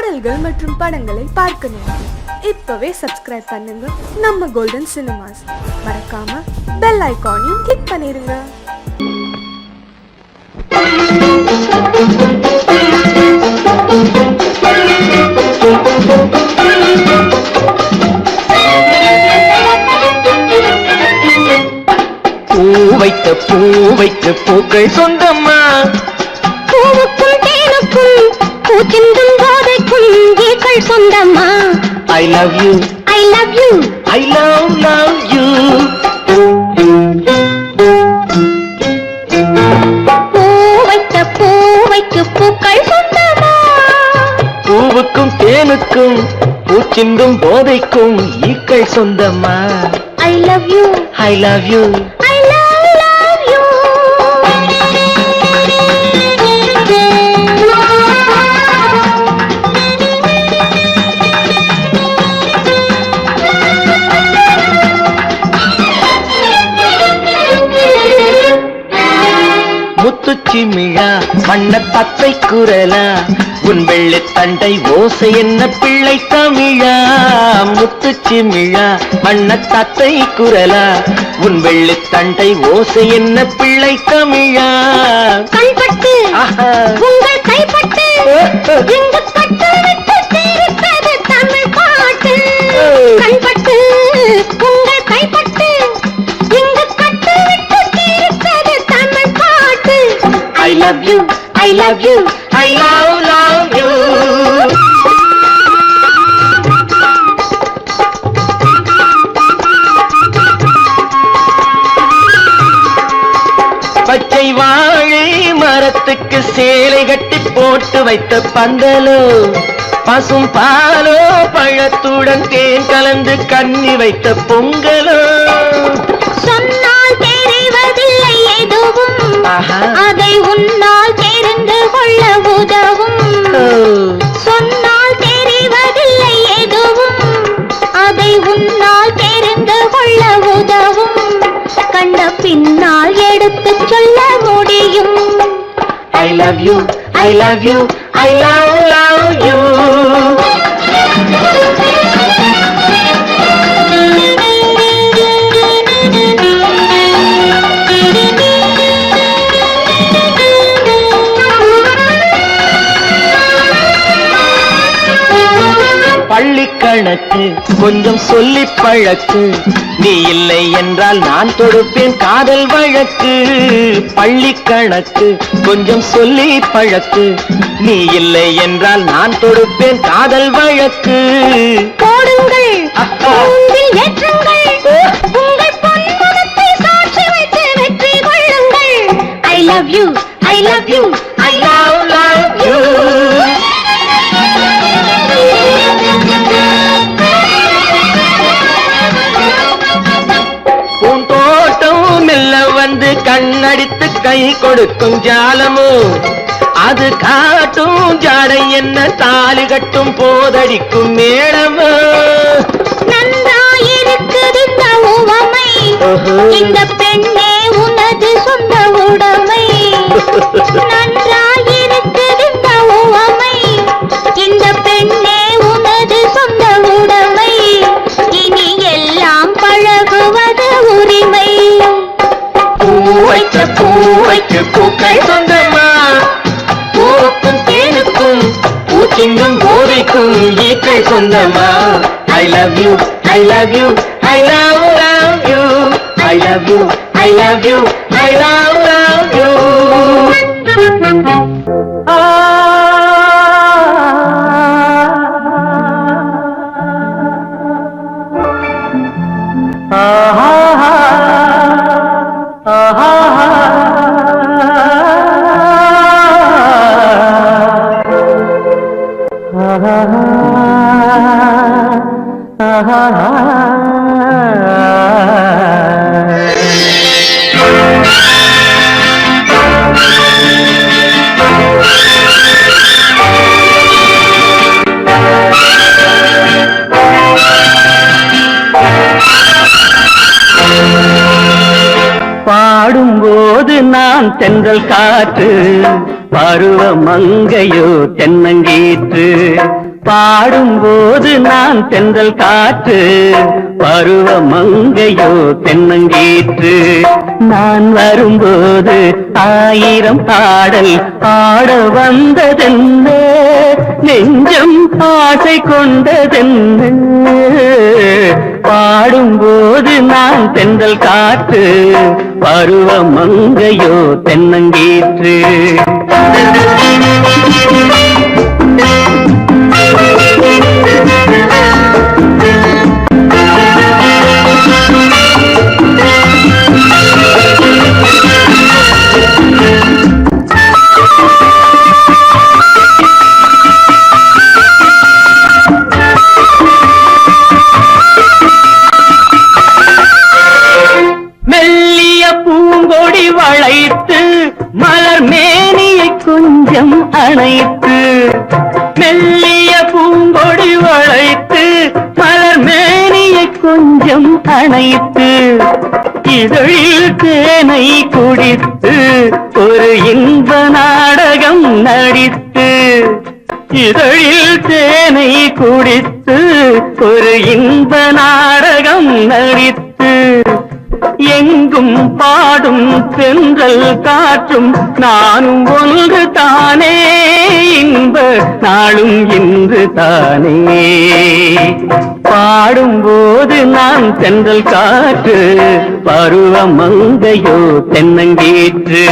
பாடல்கள் மற்றும் படங்களை பார்க்கணும். இப்பவே சப்ஸ்கிரைப் பண்ணுங்க நம்ம கோல்டன் சினிமாஸ். மறக்காம பெல் ஐகானையும் கிளிக் பண்ணிருங்க. பூ வைத்த பூக்கள் சொந்தம்மா, பூவுக்கும் தேனுக்கும் பூச்சிந்தும் போதைக்கும் ஈக்கள் சொந்தம்மா. I love you, I love you, I love you. பூ வைத்த பூக்கள் சொந்தம்மா, பூவுக்கும் தேனுக்கும் பூச்சிந்தும் போதைக்கும் ஈக்கள் சொந்தம்மா. I love you, I love you, I love you. முத்துச்சிமிழா வண்ண பச்சை குரலா, உன் வெள்ளை தண்டை ஓசை என்ன பிள்ளை தமிழா. முத்துச்சிமிழா வண்ண தத்தை குரலா, உன் வெள்ளை தண்டை ஓசை என்ன பிள்ளை தமிழா. கண்பட்டு உங்கள் கைப்பட்டு இங்கு பட்டு விட்டு தீர்த்தது தமிழ் பாட்டு. கண்பட்டு உங்கள் கைப்பட்டு இங்கு பட்டு விட்டு தீர்த்தது தமிழ் பாட்டு. I love you, I love you, I love you. பச்சை வாழை மரத்துக்கு சேலை கட்டி போட்டு வைத்த பந்தலோ, பசும் பாலோ பழத்துடன் தேன் கலந்து கண்ணி வைத்த பொங்கலோ. சொன்னால் தெரிவதில்லை எதுவும், அதை உன்னால் தெரிந்து கொள்ள உதவும். சொன்னால் தெரிவதில்லை எதுவும், அதை உன்னால் தெரிந்து கொள்ள உதவும். கண்ட பின்னால் எடுத்து சொல்ல முடியும். I love you, I love you, I love you. பள்ளிக்கணக்கு கொஞ்சம் சொல்லி பழக்கு, நீ இல்லை என்றால் நான் தொடுப்பேன் காதல் வழக்கு. பள்ளிக்கணக்கு கொஞ்சம் சொல்லி பழக்கு, நீ இல்லை என்றால் நான் தொடுப்பேன் காதல் வழக்கு. போடுங்கள் ஏற்றுங்கள், உங்கள் பொன்முகத்தை சாட்சி வைத்து வெற்றி கொள்ளுங்கள். I love you, I love you, I love you. பூந்தோட்டம் மெல்ல வந்து கண்ணடித்து கை கொடுக்கும் ஜாலமோ, அது காட்டும் ஜாடை என்ன தாலி கட்டும் போதடிக்கும் மேடமோ. நன்றாயிருக்குது இந்த உவமை, இந்த பெண்ணே உனது சொந்த உடைமை. நன்றாயிருக்குது இந்த உவமை, இந்த பெண்ணே உனது சொந்த உடைமை. இனி எல்லாம் பழகுவது உரிமை. பூ வைக்க பூக்கள் சொந்தமா, பூவுக்கும் தேனுக்கும் பூச்சிங்கும் போதைக்கும் ஈக்கள் சொந்தமா. I love you, I love you, I love you. I love you, I love you, I love you. பாடும்போது நான் தென்றல் காற்று, பருவ மங்கையோ தென்னங்கீற்று. பாடும்போது நான் தென்றல் காற்று, பருவ மங்கையோ தென்னங்கீற்று. நான் வரும்போது ஆயிரம் பாடல் ஆட வந்ததென்ன, நெஞ்சம் ஆசை கொண்டதென்ன. பாடும்போது நான் தென்றல் காற்று, பருவ மங்கையோ தென்னங்கீற்று. மெல்லிய பூங்கொடி வளைத்து மலர் மேனியை கொஞ்சம் அணைத்து, மெல்லிய பூங்கொடி வளைத்து மலர் மேனியை கொஞ்சம் அணைத்து, இதழில் தேனை குடித்து ஒரு இன்ப நாடகம் நடித்து, இதழில் தேனை குடித்து ஒரு இன்ப நாடகம் நடித்து, எங்கும் பாடும் தென்றல் காற்றும் நானும் ஒன்று தானே, இன்ப நாளும் இன்று தானே. பாடும்போது நான் தென்றல் காற்று, பருவ மங்கையோ தென்னங்கீற்று.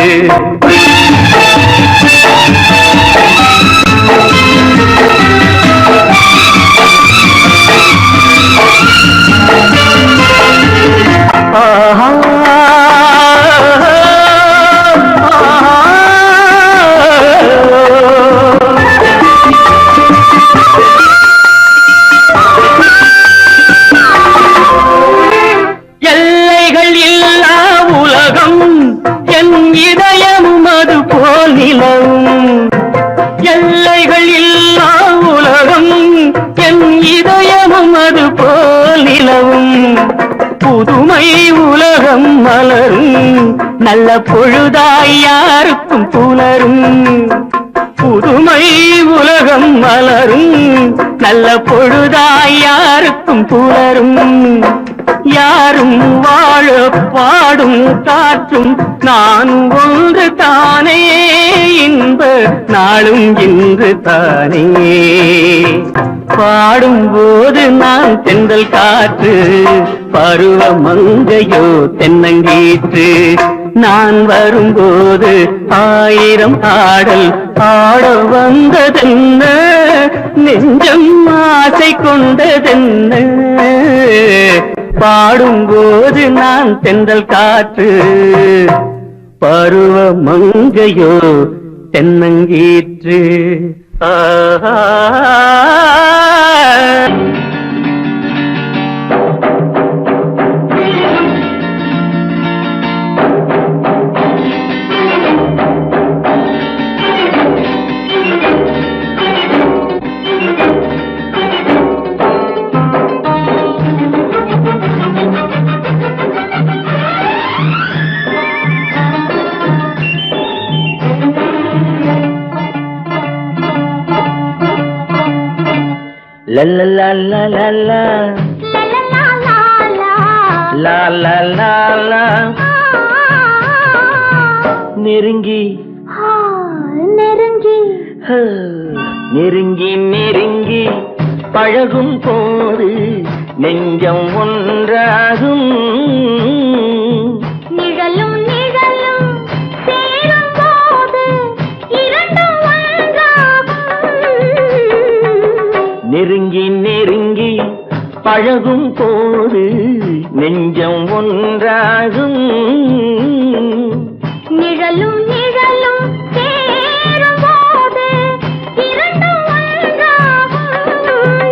எல்லைகள் இல்லா உலகம் என் இதயம் அது போல் நிலவும், எல்லைகள் இல்லா உலகம் என் இதயமும் அது போல் நிலவும். புதுமை உலகம் மலரும் நல்ல பொழுதாய் யாருக்கும் புலரும், புதுமை உலகம் மலரும் நல்ல பொழுதாய் யாருக்கும் புலரும். யாரும் வாழ பாடும் காற்றும் நானும் ஒன்று தானே, இன்ப நாளும் இன்று தானே. பாடும்போது நான் தென்றல் காற்று, பருவ மங்கையோ தென்னங்கீற்று. நான் வரும்போது ஆயிரம் ஆடல் ஆட வந்ததென்ன, நெஞ்சம் ஆசை கொண்டதென்ன. பாடும்போது நான் தென்றல் காற்று, பருவ மங்கையோ தென்னங்கீற்று. La la la la la la la la la la. நெருங்கி நெருங்கி நெருங்கி நெருங்கி பழகும் போது நெஞ்சம் ஒன்றாகும். நிழலும் நிழலும் சேரும் போது இரண்டும் ஒன்றாகும். நெருங்கி நெருங்கி பழகும் போது நெஞ்சம் ஒன்றாகும். நிழலும் நிழலும் சேரும் போது இரண்டும் ஒன்றாகும்.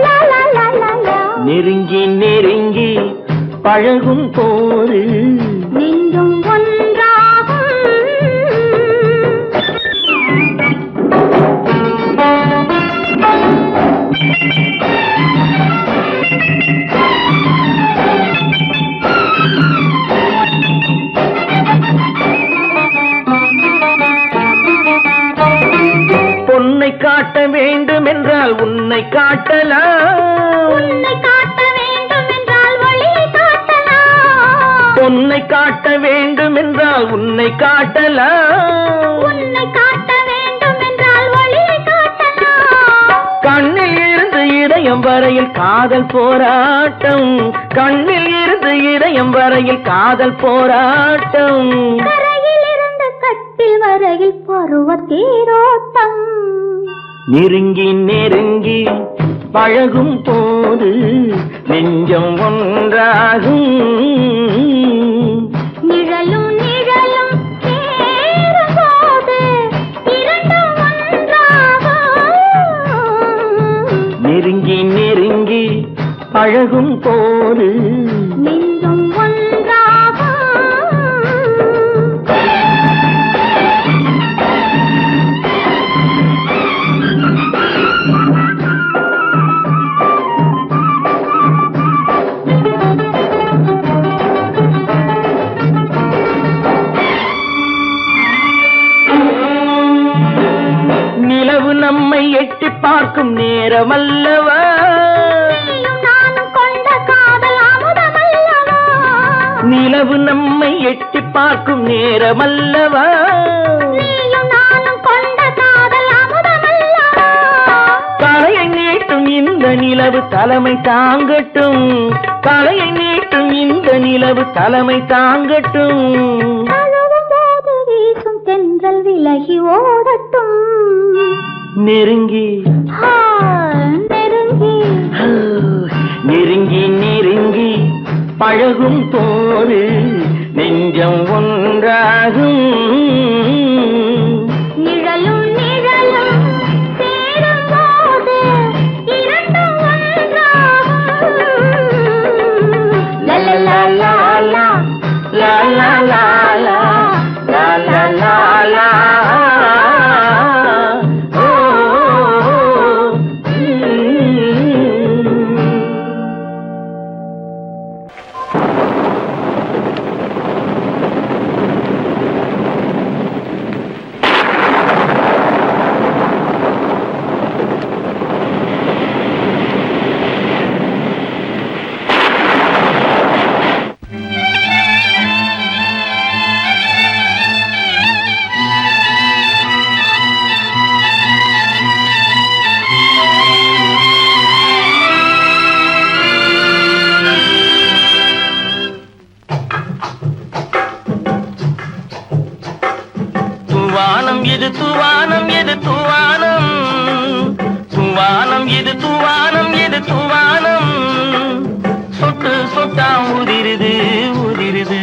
லா லா லா லா லா. நெருங்கி நெருங்கி பழகும் போது நெஞ்சும் ஒன்றாகும். பொன்னை காட்ட வேண்டும் என்றால் உன்னை காட்டலாம். உன்னை காட்ட வேண்டும் என்றால் ஒளியை காட்டலாம். பொன்னை காட்ட வேண்டும் என்றால் உன்னை காட்டலாம். உன்னை காட்ட வேண்டும் என்றால் ஒளியை காட்டலாம். கண்ணில் இருந்து இதயம் வரையில் காதல் போராட்டம். கண்ணில் இருந்து இதயம் வரையில் காதல் போராட்டம். கரையில் இருந்து கட்டில் வரையில் பருவ தேரோட்டம். நெருங்கி நெருங்கி பழகும் போது நெஞ்சம் ஒன்றாகும். நிழலும் நிழலும் சேரும் போது இரண்டும் ஒன்றாகும். நெருங்கி நெருங்கி பழகும் போது நெஞ்சும் ஒன்றாகும். நிலவு நம்மை எட்டி பார்க்கும் நேரமல்லவா. நீயும் நானும் கொண்ட காதல் அமுதமல்லவா. நிலவு நம்மை எட்டி பார்க்கும் நேரமல்லவா. நீயும் நானும் கொண்ட காதல் அமுதமல்லவா. தலையை நீட்டும் இந்த நிலவு தலைமை தாங்கட்டும். தலையை நீட்டும் இந்த நிலவு தலைமை தாங்கட்டும். தழுவும் போது வீசும் தென்றல் விலகி ஓடட்டும். நெருங்கி நெருங்கி நெருங்கி நெருங்கி பழகும் போது நெஞ்சம் ஒன்றாகும். நிழலும் நிழலும் சேரும் போது இரண்டும் ஒன்றாகும். லலலா லாலா லா லா லா லா லா லா லா லா. ஓ, துவானம் இது துவானம் இது துவானம். துவானம் இது துவானம் இது துவானம். சொட்டு சொட்டா உதிருது உதிருது.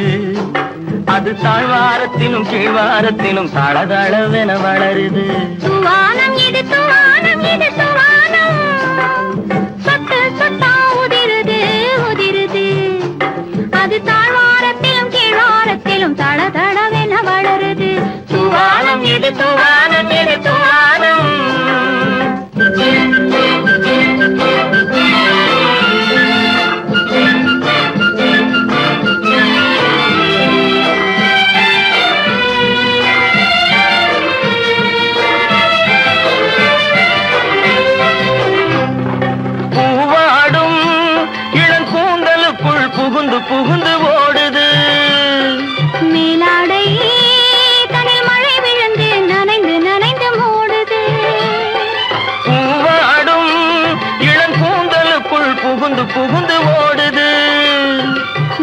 அது தாழ்வாரத்திலும் கீழ்வாரத்திலும் தளதளவென வளருது. துவானம் இது துவானம் இது துவானம். சொட்டு சொட்டா உதிருது உதிருது. அது தாழ்வாரத்திலும் கீழ்வாரத்திலும் தளதளவென வளருது. துவானம் இது துவானம் இது துவானம். பூவாடும் இளங்கூந்தலுக்குள் புகுந்து புகுந்து ஓடுது. மேலாடை தனில் மழை விழுந்து நனைந்து நனைந்து மூடுது. பூவாடும் இளங்கூந்தலுக்குள் புகுந்து புகுந்து ஓடுது.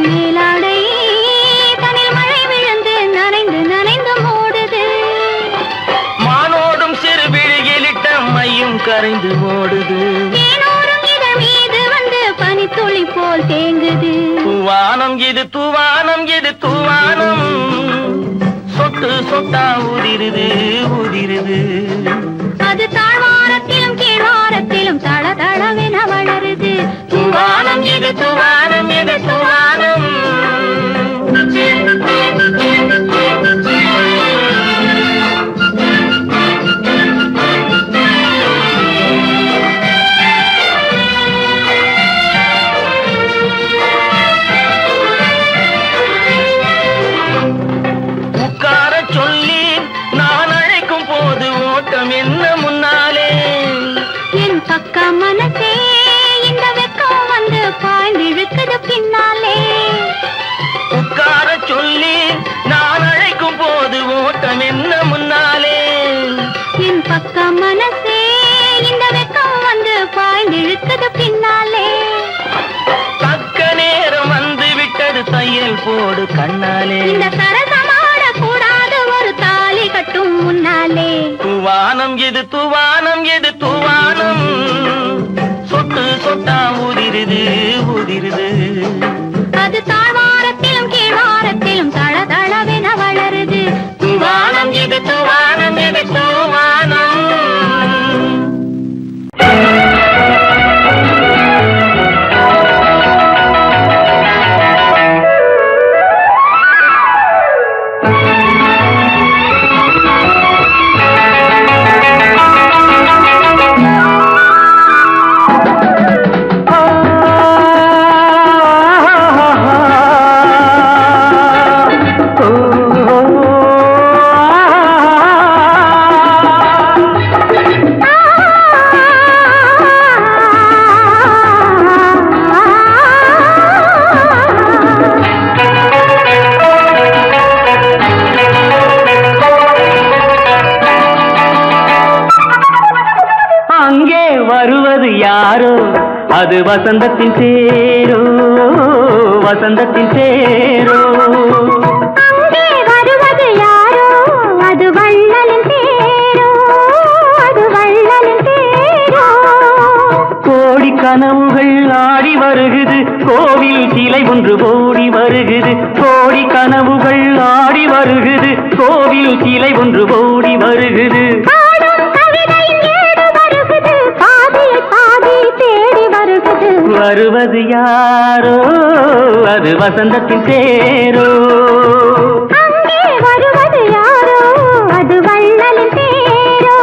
மேலாடை தனில் மழை விழுந்து நனைந்து நனைந்து மூடுது. மானோடும் சிறு விழியிலிட்ட மையும் கரைந்து ஓடுது. தேனோரும் இதழ் மீது வந்து பனித்துளி போல் தேங்குது. துவானம் இது துவானம் இது துவானம். சொட்டு சொட்டா உதிருது உதிருது. அது தாழ்வாரத்திலும் கீழ்வாரத்திலும் தளதளவென வளருது. துவானம் இது துவானம் இது துவானம். உட்கார சொல்லி நான் அழைக்கும் போது ஓட்டம் என்ன முன்னாலே. என் பக்கமா போடு கண்ணாலே. இந்த சரசமாட கூடாது ஒரு தாலி கட்டும் முன்னாலே. தூவானம் எது தூவானம் எது தூவானம், சொட்டு சொட்டா உதிருது உதிருது. அது தாழ்வாரத்திலும் கீழ்வாரத்திலும் தளதளவென வளருது. தூவானம் எது தூவானம் எது தூவானம். அது வசந்தத்தின் தேரோ வசந்தத்தின் தேரோ. அங்கே வருவது யாரோ அது வள்ளலின் தேரோ அது வள்ளலின் தேரோ. கோடி கனவுகள் ஆடி வருகுது, கோவில் சிலை ஒன்று ஓடி வருகுது. கோடி கனவுகள் ஆடி வருகுது, கோவில் சிலை ஒன்று ஓடி வருகுது. வருவது யாரோ அது வசந்தத்தின் தேரோ. அங்கே வருவது யாரோ அது வள்ளலின் தேரோ.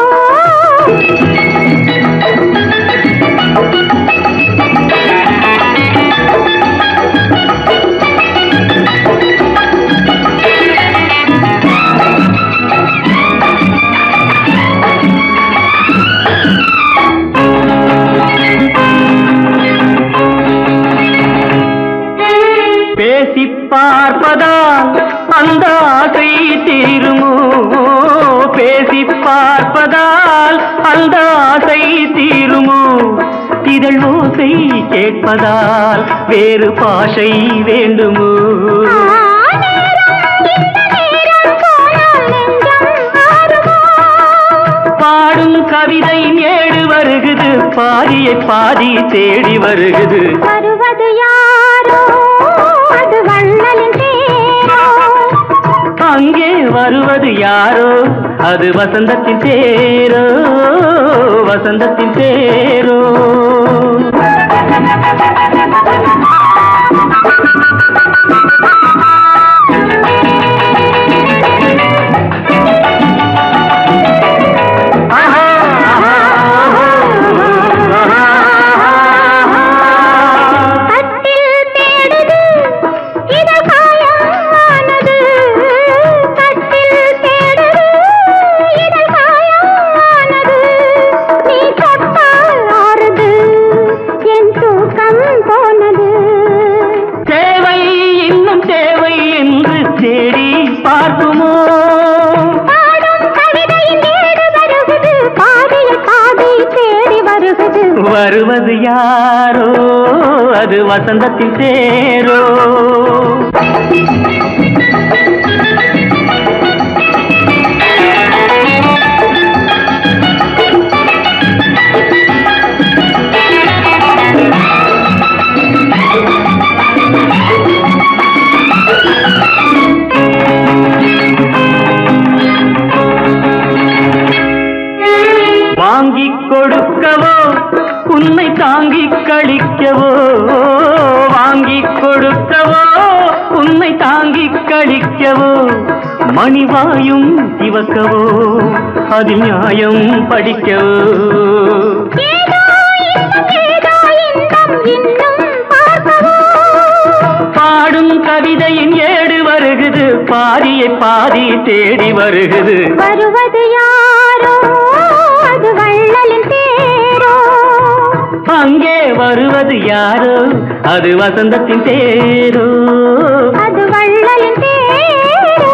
பார்ப்பதால் அந்த ஆசை தீருமோ, பேசி பார்ப்பதால் அந்த ஆசை தீருமோ. இதழ் ஓசை கேட்பதால் வேறு பாஷை வேண்டுமோ. பாடும் கவிதை ஏடு வருகுது, பாதியை பாதி தேடி வருகுது. வருவது யாரோ அது வள்ளலின் தேரோ. அங்கே வருவது யாரோ அது வசந்தத்தின் தேரோ வசந்தத்தின் தேரோ. வருவது யாரோ அது வசந்தத்தின் தேரோ. வாங்கிக் கொடுக்கவோ உன்னை தாங்கிக் கழிக்கவோ, வாங்கிக் கொடுக்கவோ உன்னை தாங்கிக் கழிக்கவோ. மணிவாயும் சிவக்கவோ அதில் நியாயம் படிக்கவோ. பாடும் கவிதையின் ஏடு வருகுது, பாதியை பாதி தேடி வருகுது. வருவது யாரோ அது வள்ளலின் தேரோ. அங்கே வருவது யாரோ அது வசந்தத்தின் தேரோ அது வள்ளலின் தேரோ.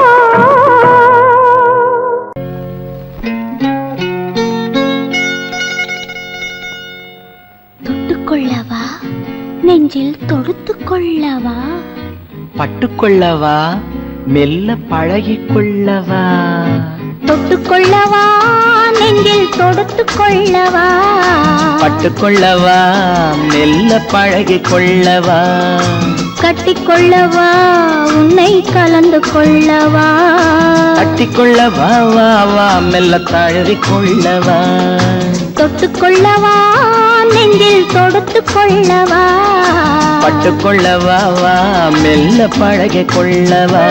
தொட்டுக்கொள்ளவா நெஞ்சில் தொடுத்துக் கொள்ளவா, பட்டுக்கொள்ளவா மெல்ல பழகிக்கொள்ளவா தொட்டுக்கொள்ளவா நெஞ்சில் தொடுத்துக் கொள்ளவா பட்டுக்கொள்ளவா மெல்ல பழகிக்கொள்ளவா கட்டிக்கொள்ளவா உன்னை கலந்து கொள்ளவா கட்டிக்கொள்ளவா வா வா மெல்ல தழுவிக்கொள்ளவா தொட்டுக்கொள்ளவா நெஞ்சில் தொடுத்துக் கொள்ளவா பட்டுக்கொள்ளவா வா மெல்ல பழகிக்கொள்ளவா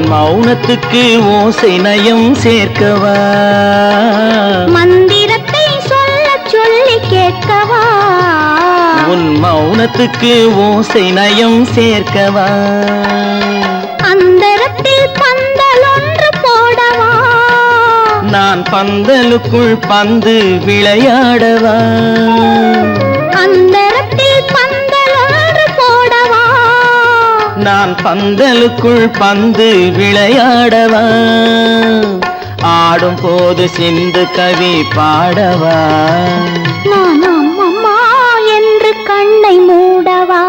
மௌனத்துக்கு ஓசை நயம் சேர்க்கவா மந்திரத்தை சொல்ல சொல்லி கேட்கவா உன் மௌனத்துக்கு ஓசை நயம் சேர்க்கவா அந்தரத்தில் பந்தல் ஒன்று போடவா நான் பந்தலுக்குள் பந்து விளையாடவா அந்தரத்தில் பந்தல் ஒன்று போடவா நான் பந்தலுக்குள் பந்து விளையாடவா ஆடும் போது சிந்து கவி பாடவா நான் அம்மா என்று கண்ணை மூடவா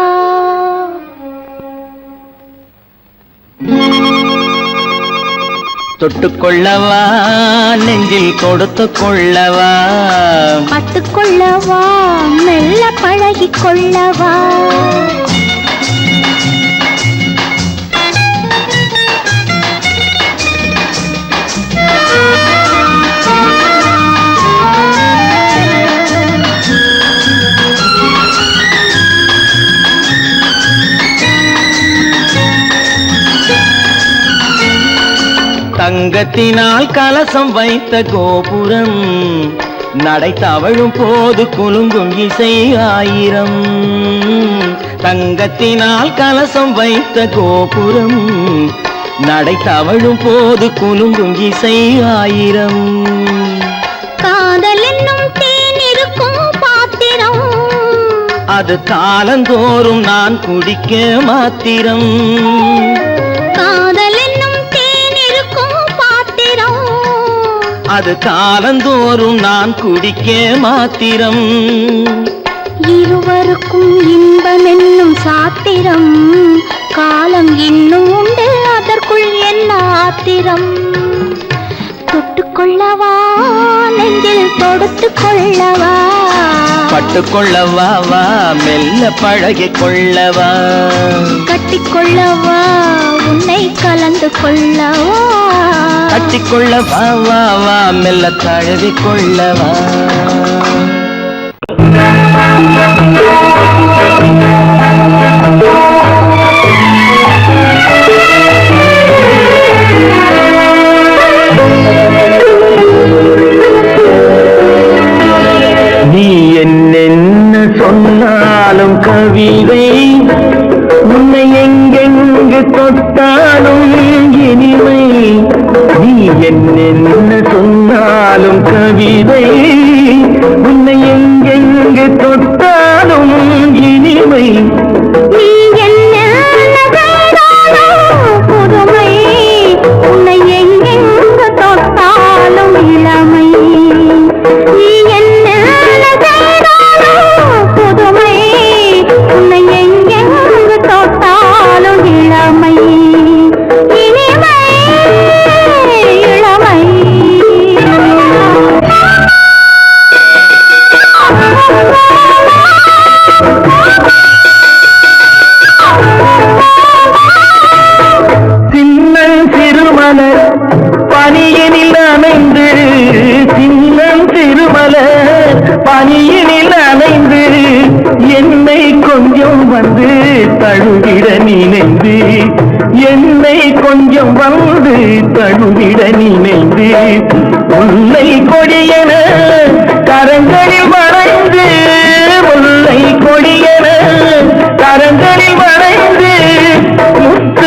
தொட்டுக்கொள்ளவா நெஞ்சில் கொடுத்து கொள்ளவா பட்டுக்கொள்ளவா மெல்ல பழகிக் கொள்ளவா தங்கத்தினால் கலசம் வைத்த கோபுரம் நடை தவழும் போது குலுங்கும் இசை ஆயிரம் தங்கத்தினால் கலசம் வைத்த கோபுரம் நடை தவழும் போது குலுங்கும் இசை ஆயிரம் காதல் என்னும் தேன் இருக்கும் பாத்திரம் அது காலந்தோறும் நான் குடிக்க மாத்திரம் காதல் என்னும் தேன் இருக்கும் பாத்திரம் அது காலந்தோறும் நான் குடிக்க மாத்திரம் இருவருக்கும் இன்பம் என்னும் சாத்திரம் காலம் இன்னும் உண்டு அதற்குள் என்ன ஆத்திரம் தொட்டுக்கொள்ளவா நெஞ்சில் தொடுத்துக் கொள்ளவா பட்டுக்கொள்ளவா வா மெல்ல பழகிக் கொள்ளவா கட்டிக்கொள்ளவா உன்னை கலந்து கொள்ளவா கட்டிக்கொள்ளவா வா வா மெல்ல தழுவிக் கொள்ளவா நீ என்ன சொன்னாலும் கவிதை உன்னை எங்கெங்கு தொட்டாலும் இனிமை நீ என்ன சொன்னாலும் கவிதை உன்னை எங்கெங்கு தொட்டாலும் இனிமை நீ என்ன புதுமை உன்னை எங்கெங்கு தொட்டாலும் இளமை நீ என்ன புதுமை உன்னை எங்கெங்கு தொட்டாலும் இளமை இனிமை இளமை சின்னன் சிறுமலர் பனியினில் அணைந்து சின்னன் சிறுமலர் பனியினில் அணைந்து என்னை கொஞ்சம் வந்து தழுவிட நினைந்து என்னை கொஞ்சம் வந்து தழுவிட நினைந்து முல்லை கொடியன கரங்களில் மறைந்து முல்லை கொடியன கரங்களில் மறைந்து முத்து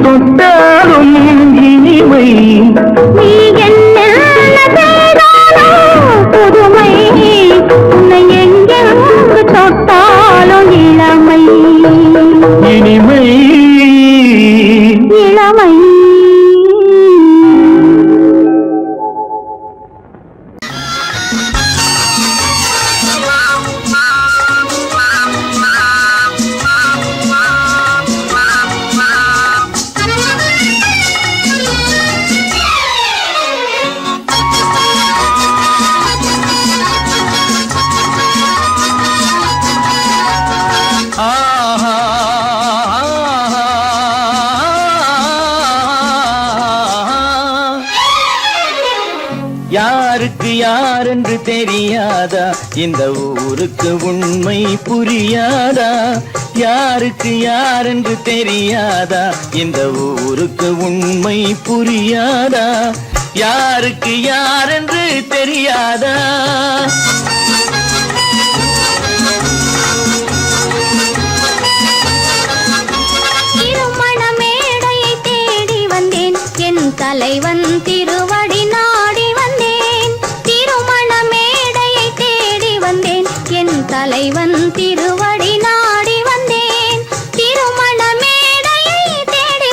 தொட்டாலும் இனிமை நீ என்ன செய்தாலோ புதுமை உன்னை எங்கெங்கு தொட்டாலும் இளமை இனிமை இளமை யாருக்கு யாரென்று தெரியாதா இந்த ஊருக்கு உண்மை புரியாதா யாருக்கு யாரென்று தெரியாதா இந்த ஊருக்கு உண்மை புரியாதா யாருக்கு யாரென்று தெரியாதா திருமண மேடையை தேடி வந்தேன் என் தலைவன் திருவடி நாடி வந்தேன் திருமண மேடையை தேடி வந்தேன் என் தலைவன் திருவடி நாடி வந்தேன் திருமண மேடையை தேடி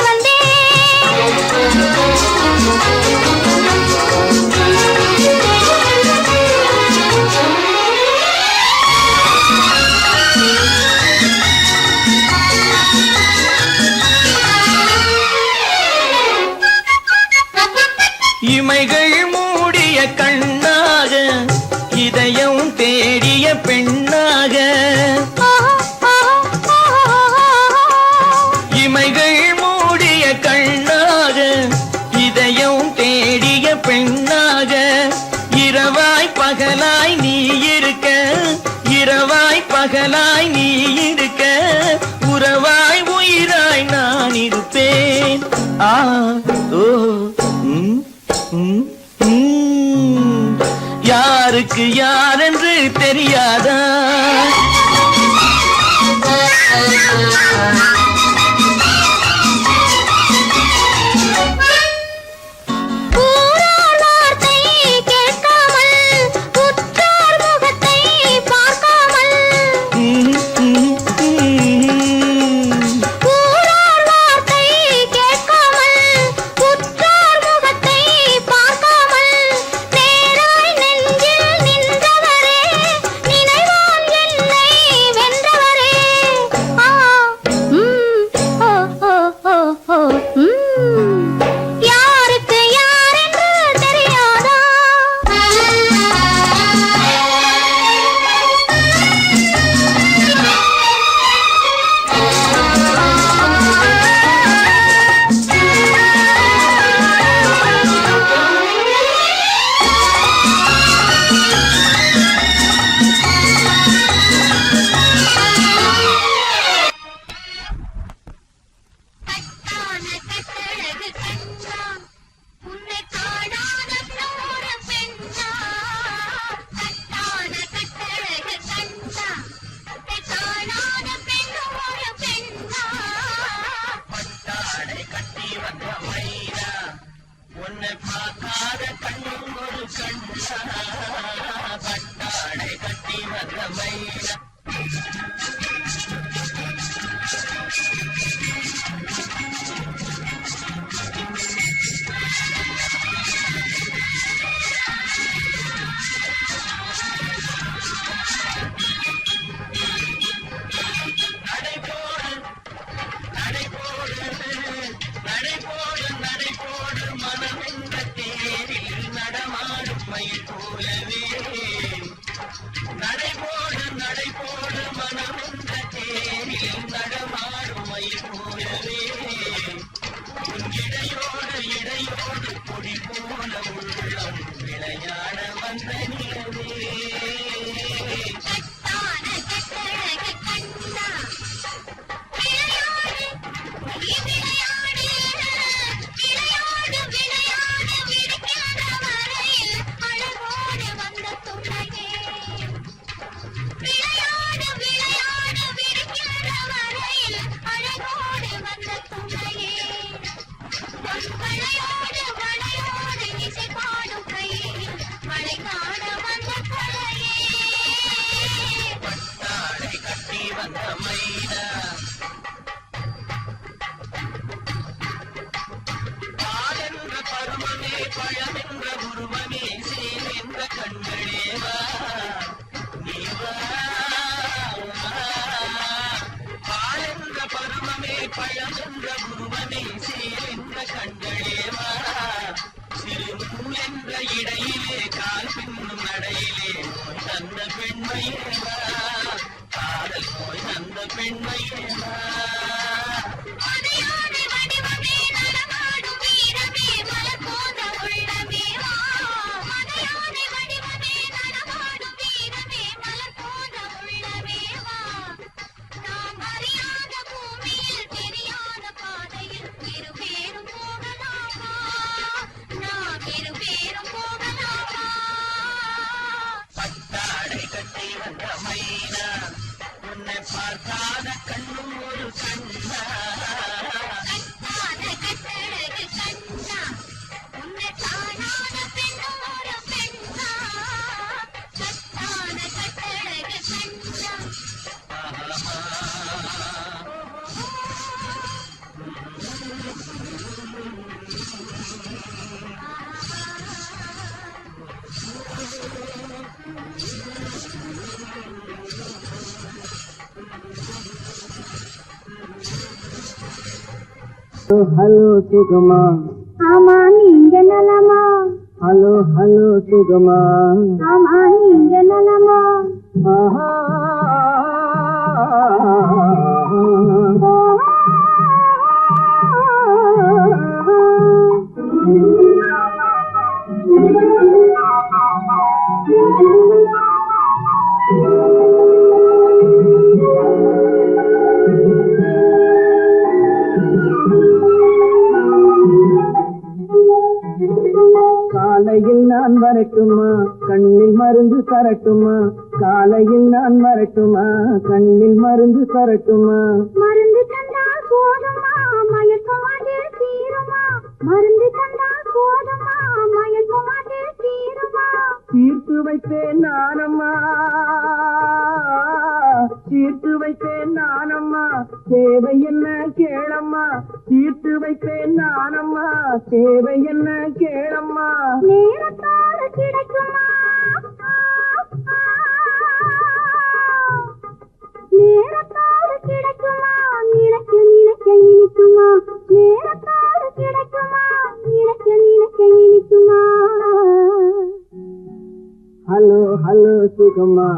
இமைகள் மூடிய கண்ணாக இதயம் தேடிய பெண்ணாக இமைகள் மூடிய கண்ணாக இதயம் தேடிய பெண்ணாக இரவாய் பகலாய் நீ இருக்க இரவாய் பகலாய் நீ இருக்க உறவாய் உயிராய் நான் இருப்பேன் ஆ ஓ யாருக்கு யாரென்று தெரியாதா பெண்மையேவா காதல் நோய் அந்த பெண்மையேவா மதையானை வடிவமே நடமாடும் வீரமே மலர் போன்ற உள்ளமே வா மதையானை வடிவமே நடமாடும் வீரமே மலர் போன்ற உள்ளமே வா நாம் அறியாத பூமியில் தெரியாத பாதையில் இருவேறும் போகலாமா நாம் இருவேறும் போகலாமா பட்டாடை கட்டி வந்த மைனா உன்னை பார்க்காத கண்ணும் ஒரு கண்ணா கட்டாத கட்டழகு கண்ணா உன்னை காணாத பெண்ணும் ஒரு பெண்ணா கட்டாத கட்டழகு கண்ணா ஹலோ சுகமா ஆமா நீங்க நலமா ஹலோ ஹலோ சுகமா ஆமா நீங்க நலமா ஆஹா காலையில் நான் வரட்டுமா கண்ணில் மருந்து தரட்டுமா காலையில் நான் வரட்டுமா கண்ணில் மருந்து தரட்டுமா மருந்து தந்தால் போதுமா மயக்கமாதே தீருமா மருந்து தந்தால் போதுமா மயக்கமாதே தீருமா தீர்த்து வைப்பேன் நானம்மா தீர்த்து வைப்பேன் நானம்மா தேவை என்ன கேளம்மா தீர்த்து வைப்பேன் நானம்மா தேவை என்ன கேளம்மா நேரத்தோடு கிடைக்குமா நேரத்தோடு கிடைக்குமா நினைக்க நினைக்க இனிக்குமா நேரத்தோடு கிடைக்குமா நினைக்க நினைக்க இனிக்குமா ஹலோ ஹலோ சுகமா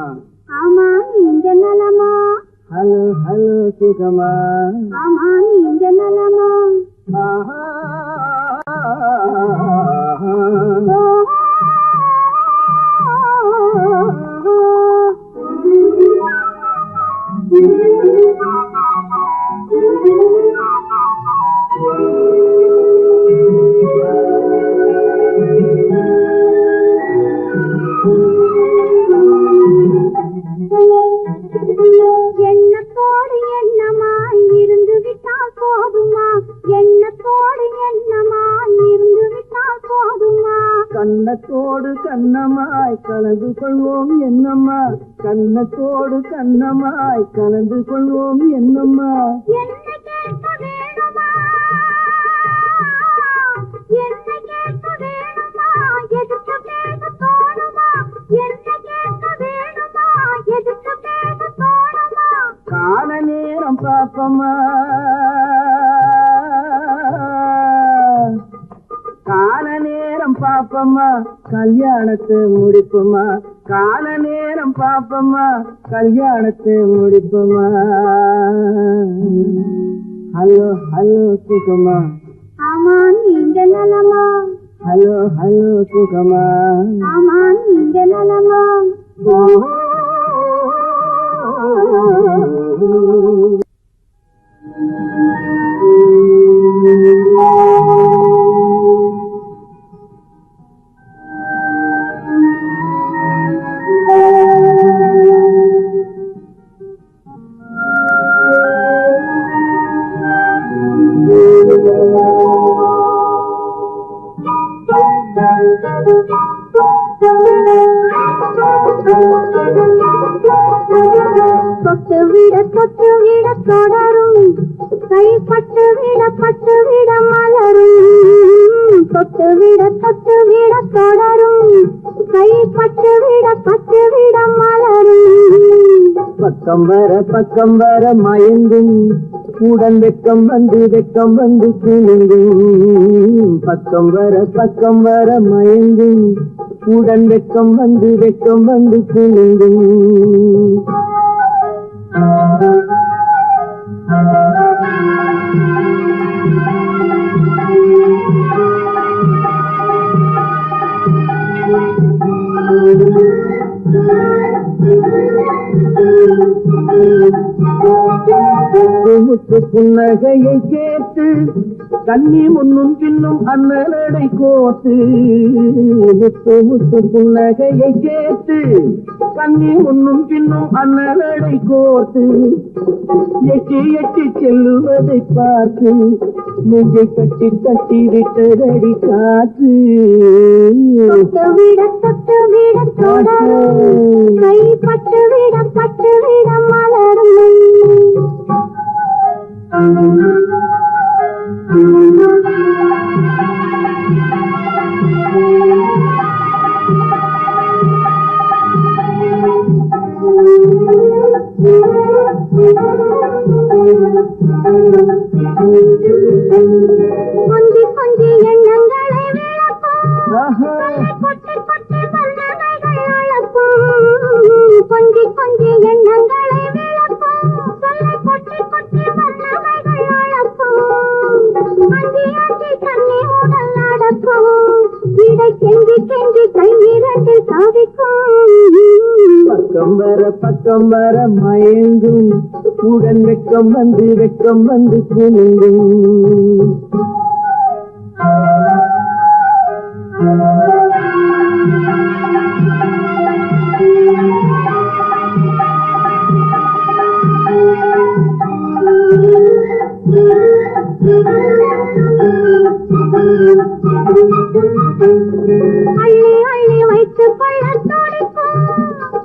ஆமா நீங்க நலமா ஹலோ ஹலோ சுகமா ஆமா நீங்க நலமா ஆஹா எண்ணத்தோடு எண்ணமாய் இருந்து விட்டால் போதுமா எண்ணத்தோடு எண்ணமாய் இருந்து விட்டால் போதுமா கண்ணத்தோடு கண்ணமாய் கலந்து கொள்வோம் என்னம்மா கண்ணத்தோடு கண்ணமாய் கலந்து கொள்வோம் என்னம்மா என்னை கேட்க வேணுமா என்னை கேட்க வேணுமா எதிர்த்து பேச தோணுமா என்னை கேட்க வேணுமா எதிர்த்து பேச தோணுமா கால நேரம் பாப்பமா கால நேரம் பாப்பமா கல்யாணத்தை முடிப்புமா கால நேரம் பாப்பமா கல்யாணத்தை முடிப்புமா ஹலோ ஹலோ சுகமா ஆமா நீங்க நலமா ஹலோ ஹலோ சுகமா ஆமா நீங்க நலமா தொட்டு விட தொடரும் கைப்பட்டு விட மலரும் தொட்டு விட தொடரும் கைப்பட்டு விட மலரும் பக்கம் வர மயங்கும் உடன் வெக்கம் வந்து குலுங்கும் பக்கம் வர மயங்கும் உடன் வெக்கம் வந்து குலுங்கும். முத்து புன்னகையை சேர்த்து கண்ணி முன்னும் பின்னும் அண்ணலடை கோத்து. முத்து முத்து புன்னகையை சேர்த்து கண்ணி முன்னும் பின்னும் அண்ணலடை கோத்து. எட்டி எட்டி செல்லுவதை பார்த்து நெஞ்சை கட்டி கட்டி விட்டதடி காற்று. தொட்டு விட கை பட்டு விட மலரும். கொஞ்சி கொஞ்சி எண்ணங்களை விளக்கும், கொட்டி கொட்டி வல்லவைகள் அழக்கும். கொஞ்சி கொஞ்சி எண்ணங்களை விளக்கும், சொல்லை கொட்டி கொட்டி வல்லவைகள் அழக்கும். அஞ்சி அஞ்சி கண்ணி உடல் நடக்கும், இடை கெஞ்சி கெஞ்சி கையிரண்டு சாதிக்கும். பக்கம் வர மயங்கும், உடன் வெக்கம் வந்து குலுங்கும். அள்ளி அள்ளி வைத்து பழத்தோடிக்கும்,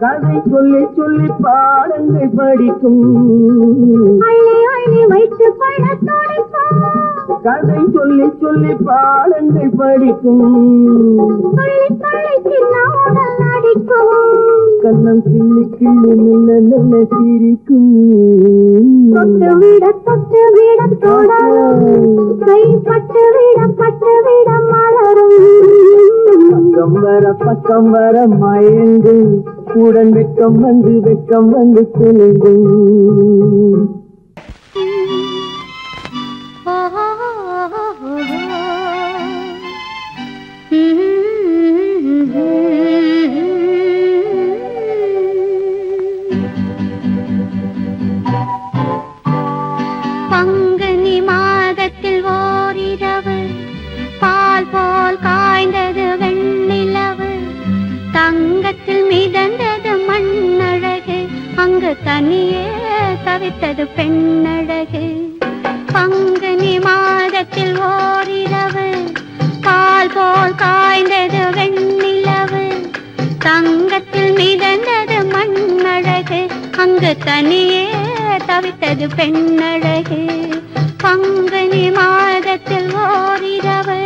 கதை சொல்லி சொல்லி பாடங்கள் படிக்கும். அள்ளி அள்ளி வைத்து பழத்தோடிக்கும், கதை சொல்லி சொல்லி பாடங்கள் படிக்கும். சொல்லி சொல்லி சின்ன உடல் நடிக்கும். கண்ணம் கிள்ளி கிள்ளி நல்ல நல்ல சிரிக்கும். தொட்டு விட தொடரும், கை பட்டு விட மலரும். பக்கம் வர மயங்கு, உடன் வெக்கம் வந்து குலுங்கும். பங்குனி மாதத்தில் ஓரிரவு, பால் போல் காய்ந்தது வெண்ணிலவு. தங்கத்தில் மிதந்தது மண்ணழகு, அங்கு தனியே தவித்தது பெண்ணழகு. பங்குனி மாதத்தில் ஓரிரவு, பால் போல் காய்ந்தது வெண்ணிலவு. தங்கத்தில் மிதந்தது மண்ணழகு, அங்கு தனியே தவித்தது பெண்ணழகு. பங்குனி மாதத்தில் ஓரிரவு.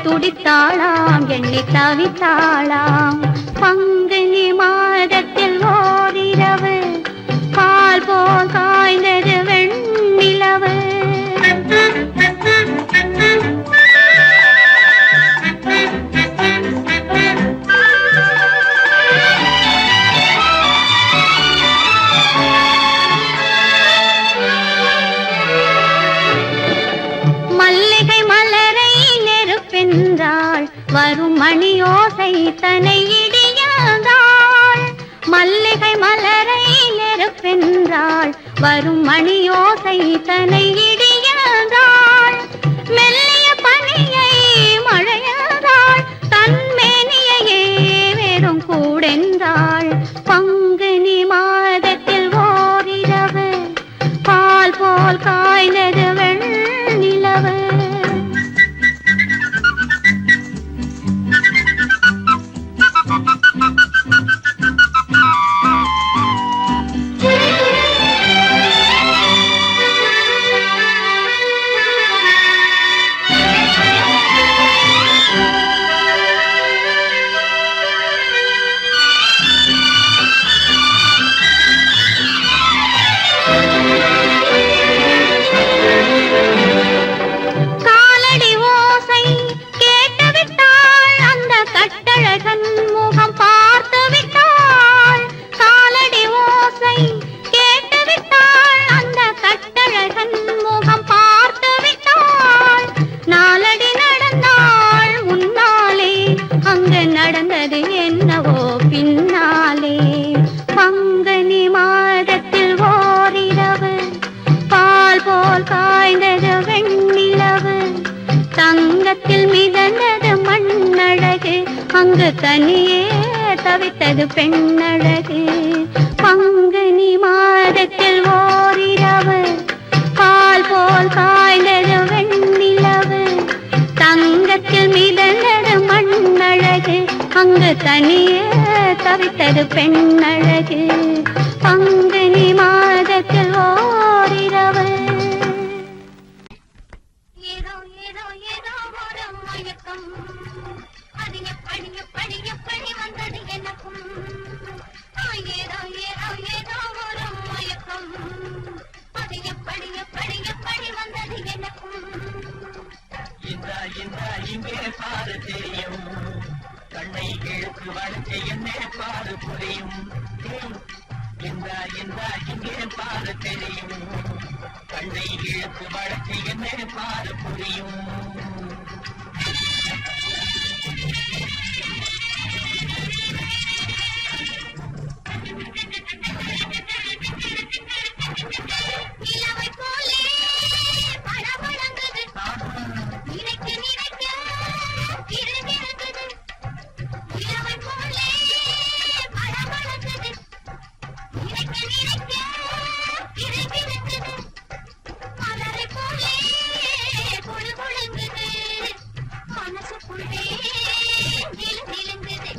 துடித்தாளாம் எண்ணி தவித்தாளாம். பங்குனி மாதத்தில் ஓரிரவு, பால் போல் காய்ந்தது வெண்ணிலவு. வரும் மணியோசை தனை இடியாள், மல்லிகை மலரை நெருப்பென்றாள். வரும் மணியோசை தனை இடியாள் மெல்லிய பனியை மழையாள் தன்மேனியையே வெறும் கூடென்றாள் பங்குனி மாதத்தில் ஓரிரவு பால் போல் காய்ந்தது வெண்ணிலவு நடந்தது என்னவோ பின்னாலே பங்குனி மாதத்தில் ஓரிரவு பால் போல் காய்ந்தது வெண்ணிலவு தங்கத்தில் மிதந்தது மண்ணழகு அங்கு தனியே தவித்தது பெண்ணழகு பங்குனி மாதத்தில் ஓரிரவு பால் போல் காய்ந்தது வெண்ணிலவு தங்கத்தில் மிதந்தது மண்ணழகு அங்கு தனியே தவித்தது பெண்ணழகு பங்குனி மாதத்தில் ஓரிரவு ஏதோ ஏதோ ஏதோ ஒரு மயக்கம் அது எப்படி எப்படி எப்படி வந்தது எனக்கும் ஏதோ ஏதோ ஏதோ ஒரு மயக்கம் அது எப்படி எப்படி எப்படி வந்தது எனக்கும் இங்கே பாரு தெரியும் கண்ணை இழுத்து வளர்ச்சி என்னே பாரு புரியும் இங்கே பாரு தெரியும் கண்ணை இழுத்து வளர்ச்சி என்னே பாரு புரியும் நிலவை போலே படபடங்குது நினைக்க நினைக்க கிறுகிறுக்குது நிலவை போலே படபடங்குது நினைக்க நினைக்க கிறுகிறுக்குது மலரை போலே குழுகுழுங்குது மனசுக்குள்ளே நிலுங்குது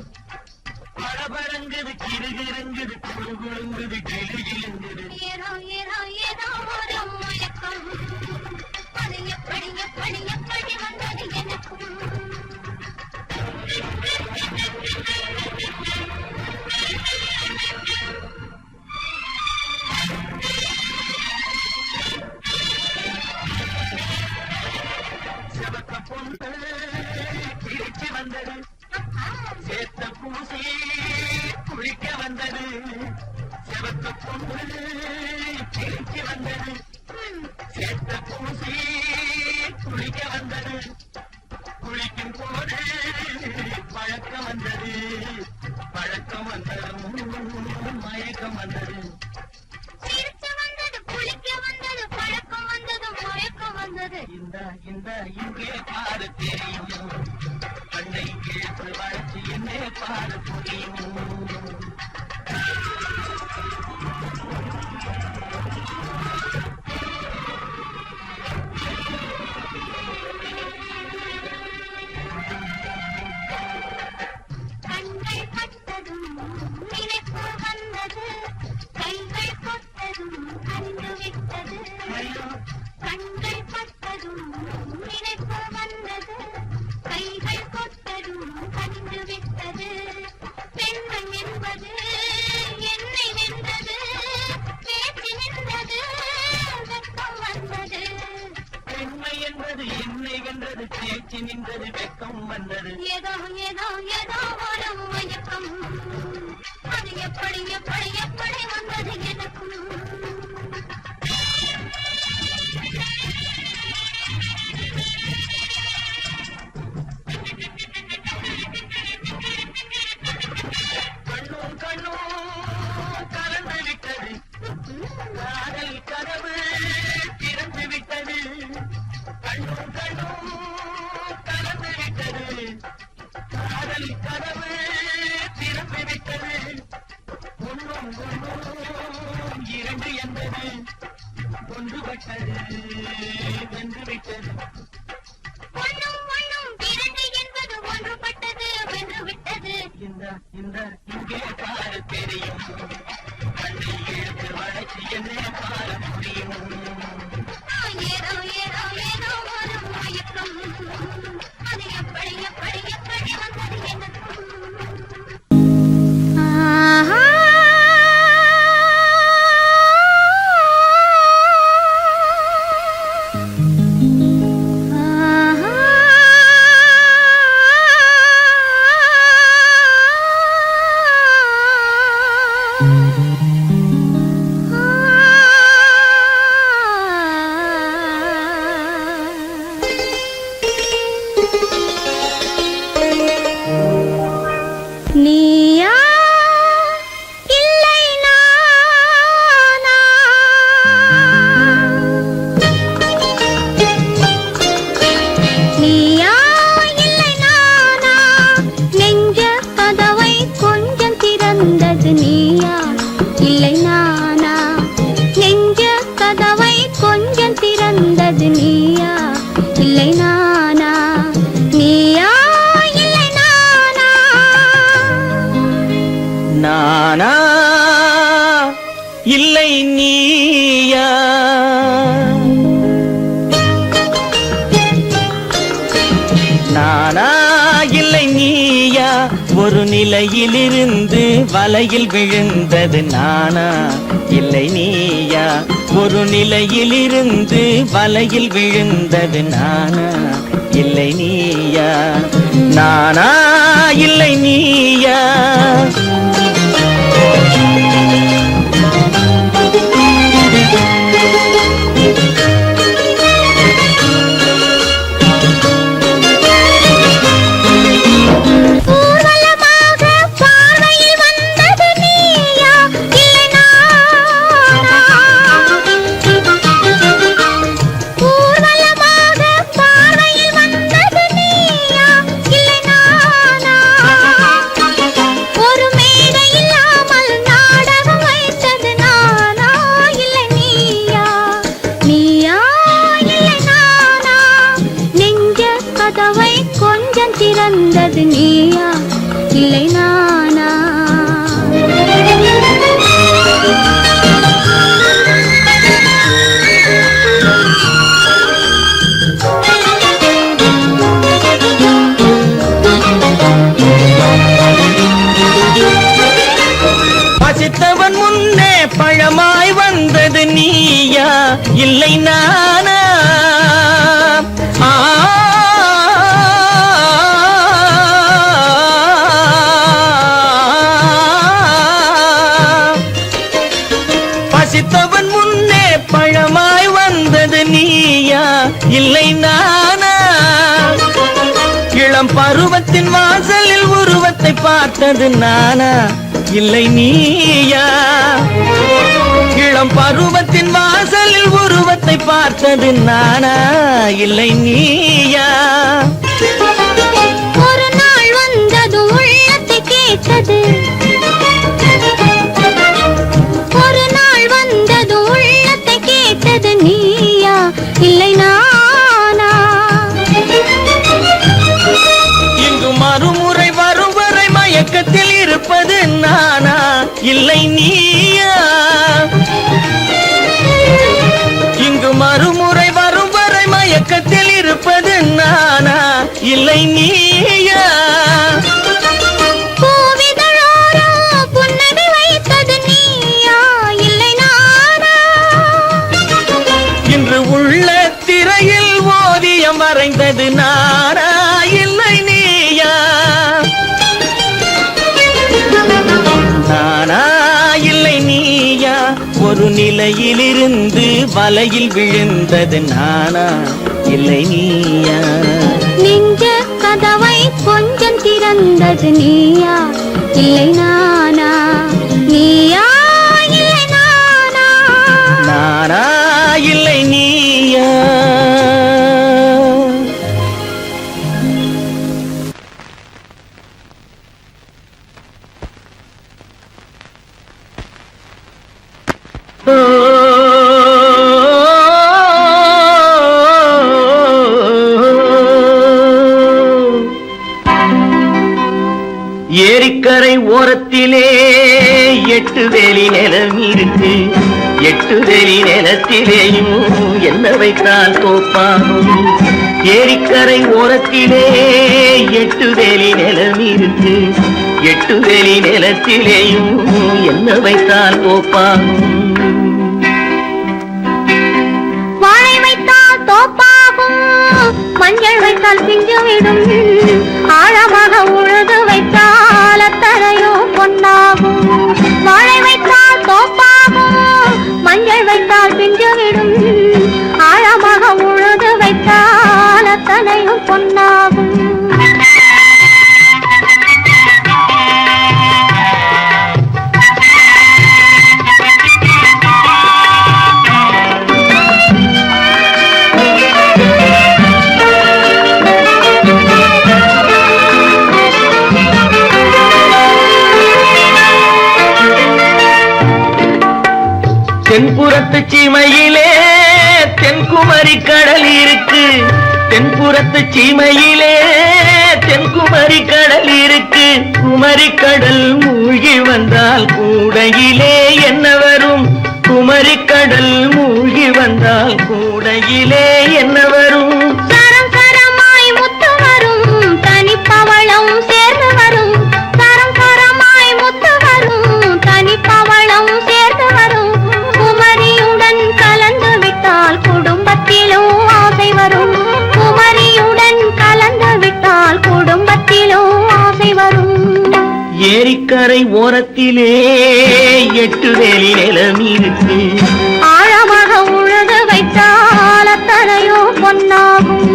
படபடங்குது கிறுகிறுங்குது குழுகுழுங்குது கிளுகிழுங்குது ஏதோ ஏதோ ஏதோ ஒரு மயக்கம் அது எப்படி எப்படி எப்படி வந்தது எனக்கும் சிவக்க பொண்ணு கிழிச்சு வந்தது சேத்த பூசி குளிக்க வந்தது சிவக்க பொண்ணு கிழிச்சு வந்தது சேத்த பூசி குளிக்க வந்தது குளிக்கும் போது பழக்கம் வந்தது பழக்கம் வந்ததும் மயக்கம் வந்தது சிரிச்சு வந்தது குளிக்க வந்தது பழக்கம் வந்தது மயக்கம் வந்தது இங்கே பாரு தெரியும் கண்ணை இழுத்து வளர்ச்சி என்னே பாரு புரியும் கண்கள் பட்டதும் நினைப்பு வந்தது கைகள் கொட்டதும் கண்டு விட்டது கண்கள் பட்டதும் நினைப்பு வந்தது கைகள் கொட்டதும் கண்டு விட்டது பெண்கள் என்பது என்னை வென்றது பேச்சு நின்றது வெட்கம் வந்தது பெண்மை என்பது என்னை வென்றது பேச்சு நின்றது வெக்கம் வந்தது ஏதோ ஏதோ ஏதோ ஒரு மயக்கம் அது எப்படி எப்படி எப்படி வந்தது எனக்கும் கண்ணும் கண்ணும் கலந்து விட்டது என்பது ஒன்றுபட்டது வென்றுவிட்டது. ஒண்ணும் ஒண்ணும் இரண்டு என்பது ஒன்றுபட்டது வென்று விட்டது. இந்த இந்த இங்கே பாரு தெரியும், கண்ணை இழுத்து வளைச்சு என்ன பார முடியும். ஏதோ ஏதோ ஏதோ ஒரு மயக்கம், அது எப்படி எப்படி எப்படி வந்தது எனக்கும். நீயா இல்லை நானா நீயா இல்லை நானா நெஞ்ச கதவை கொஞ்சம் திறந்தது நீயா இல்லை நானா நெஞ்ச கதவை கொஞ்சம் திறந்தது நீயா இல்லை நானா நீயா இல்லை நானா நானா இல்லை நீயா? நானா இல்லை நீயா? ஒரு நிலையிலிருந்து வலையில் விழுந்தது நானா இல்லை நீயா? ஒரு நிலையிலிருந்து வலையில் விழுந்தது நானா இல்லை நீயா? நானா இல்லை நீயா? ஊர்வலமாக பார்வையில் வந்தது நீயா இல்லை நானா ஊர்வலமாக பார்வையில் வந்தது நீயா இல்லை நானா ஒரு மேடை இல்லாமல் நாடகம் வைத்தது நானா இல்லை நீயா நீயா இல்லை நானா நெஞ்ச கதவை கொஞ்சம் திறந்தது நீயா இல்லை நானா பசித்தவன் முன்னே பழமாய் வந்தது நீயா இல்லை நானா? பசித்தவன் முன்னே பழமாய் வந்தது நீயா இல்லை நானா? இளம் பருவத்தின் வாசலில் உருவத்தை பார்த்தது நானா இல்லை நீயா? இளம் பருவத்தின் வாசலில் உருவத்தை பார்த்தது நானா இல்லை நீயா? ஒரு நாள் வந்தது உள்ளத்தை கேட்டது ஒரு நாள் வந்தது உள்ளத்தை கேட்டது நீயா இல்லை நானா இங்கு மறுமுறை வரும் வரை மயக்கத்தில் இருப்பது நானா இல்லை நீயா? இங்கு மறுமுறை வரும் வரை மயக்கத்தில் இருப்பது நானா இல்லை நீயா? பூவிதழோரோ புன்னகை வைத்தது நீயா இல்லை நானா இன்று உள்ள திரையில் ஓவியம் வரைந்தது நானா இல்லை நீயா? நானா இல்லை நீயா? ஒரு நிலையிலிருந்து வலையில் விழுந்தது நானா இல்லை நீயா? நெஞ்ச கதவை கொஞ்சம் திறந்தது நீயா இல்லை நானா நீயா இல்லை நானா நானா இல்லை நீயா? ஓ ஓரத்திலே 8 வேலி நிலம் இருக்கு. 8 வேலி நிலத்திலேயும் என்ன வைத்தால் தோப்பாகும். ஏரிக்கரை ஓரத்திலே 8 வேலி நிலம் இருக்கு. 8 வேலி நிலத்திலேயும் என்ன வைத்தால் தோப்பாகும். வாழை வைத்தால் தோப்பாகும், மஞ்சள் வைத்தால் பிஞ்சுவிடும், ஆழமாக உழுது வைத்தால் அத்தனையோ பொன்னாகும். வாழை வைத்தால் தோப்பாகும், மஞ்சள் வைத்தால் பிஞ்சுவிடும், ஆழமாக உழுது வைத்தால் அத்தனையும் பொன்னாகும். தென்புறத்து சீமையிலே தென்குமரி கடல் இருக்கு. தென்புறத்து சீமையிலே தென்குமரி கடல் இருக்கு. குமரி கடல் மூழ்கி வந்தால் கூடையிலே என்ன வரும். குமரி கடல் மூழ்கி வந்தால் கூடையிலே என்ன வரும். சரம் சரமாய் முத்து வரும், தனிப்பவளம் சேர்ந்து வரும். சரம் சரமாய் முத்து வரும், தனிப்பவளம் சேர்ந்து வரும். குமரியுடன் கலந்து விட்டால் குடும்பத்திலும் ஆசை வரும். குமரியுடன் கலந்து விட்டால் குடும்பத்திலும் ஆசை வரும். ஏரிக்கரை ஓரத்திலே 8 வேலி நிலம் இருக்கு. ஆழமாக உழுது வைத்தால் அத்தனையோ பொன்னாகும்.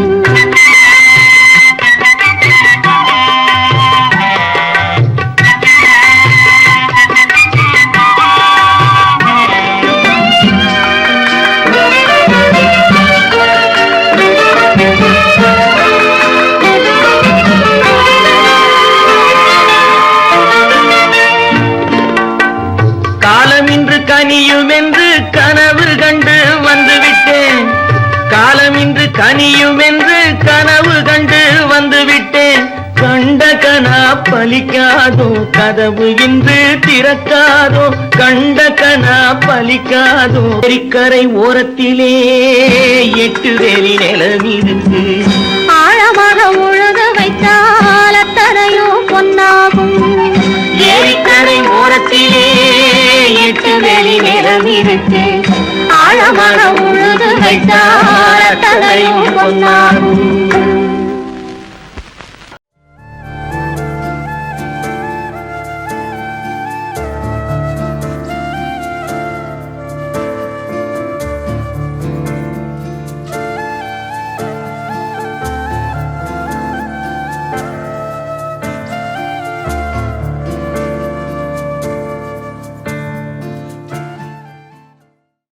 காலமின்று கனியும் என்று கனவு கண்டு வந்துவிட்டேன். காலமின்று கனியும் என்று கனவு கண்டு வந்துவிட்டேன். கண்ட கனா பலிக்காதோ, கதவு இன்று திறக்காதோ. கண்ட கனா பலிக்காதோ. ஏரிக்கரை ஓரத்திலே 8 வேலி நிலம் இருக்கு. ஆழமாக உழுது வைத்தால் அத்தனையோ பொன்னாகும். ஏரிக்கரை ஓரத்திலே 8 வேலி நிலம் இருக்கு. ஆழமாக உழுது வைத்தால் அத்தனையும் பொன்னாகும்.